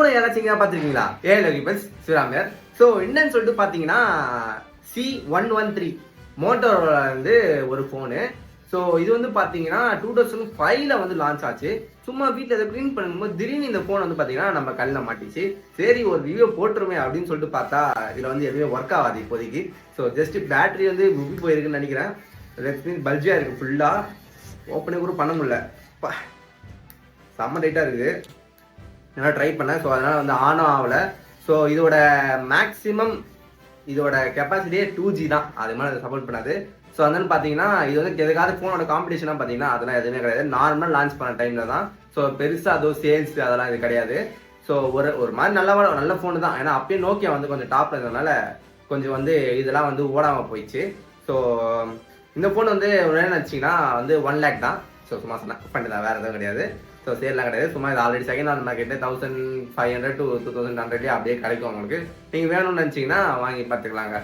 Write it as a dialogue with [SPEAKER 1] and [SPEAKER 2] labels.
[SPEAKER 1] ஃபோனை யாராச்சும் பார்த்துருக்கீங்களா? பீப்பிள்ஸ் சிவராமர். ஸோ என்னன்னு சொல்லிட்டு பார்த்தீங்கன்னா C113 மோட்டோரோல வந்து ஒரு ஃபோனு. ஸோ இது வந்து பார்த்தீங்கன்னா 2005ல் வந்து லான்ச் ஆச்சு. சும்மா வீட்டில் இதை க்ளீன் பண்ணும்போது திடீர்னு இந்த ஃபோன் வந்து பார்த்தீங்கன்னா நம்ம கல்லில் மாட்டிச்சு. சரி ஒரு ரிவ்யூ போட்டுருமே அப்படின்னு சொல்லிட்டு பார்த்தா இதில் வந்து எதுவுமே ஒர்க் ஆகாது இப்போதைக்கு. ஸோ ஜஸ்ட் பேட்டரி வந்து உப்பி போயிருக்குன்னு நினைக்கிறேன். மீன்ஸ் பல்ஜியாக இருக்குது ஃபுல்லாக. ஓப்பனே கூட பண்ண முடியல. செம்ம டைட்டாக இருக்குது. என்னால் ட்ரை பண்ணேன். ஸோ அதனால் வந்து ஆனும் ஆகலை. ஸோ இதோட மேக்ஸிமம் இதோட கெப்பாசிட்டியே 2G தான். அது மாதிரி அதை சப்போர்ட் பண்ணாது. ஸோ அதனால பார்த்தீங்கன்னா இது வந்து எதுக்காவது ஃபோனோட காம்படிஷனாக பார்த்தீங்கன்னா அதெல்லாம் எதுவுமே கிடையாது. நார்மல் லான்ச் பண்ண டைமில் தான். ஸோ பெருசாக அதோ சேல்ஸ் அதெல்லாம் இது கிடையாது. ஸோ ஒரு மாதிரி நல்ல ஃபோனு தான். ஏன்னா அப்பயே நோக்கியா வந்து கொஞ்சம் டாப்பில் இருந்ததுனால கொஞ்சம் வந்து இதெல்லாம் வந்து ஓடாமல் போயிடுச்சு. ஸோ இந்த ஃபோன் வந்து என்ன வச்சிங்கன்னா வந்து 1 lakh தான். ஸோ சும்மா சொன்னேன் பண்ணிதான், வேறு எதுவும் கிடையாது. ஸோ சேல்லாம் கிடையாது. சும்மா இது already second hand market 1500 to 2100 அப்படியே கிடைக்கும் உங்களுக்கு. நீங்கள் வேணும்னு நினச்சிங்கன்னா வாங்கி பார்த்துக்கலாங்க.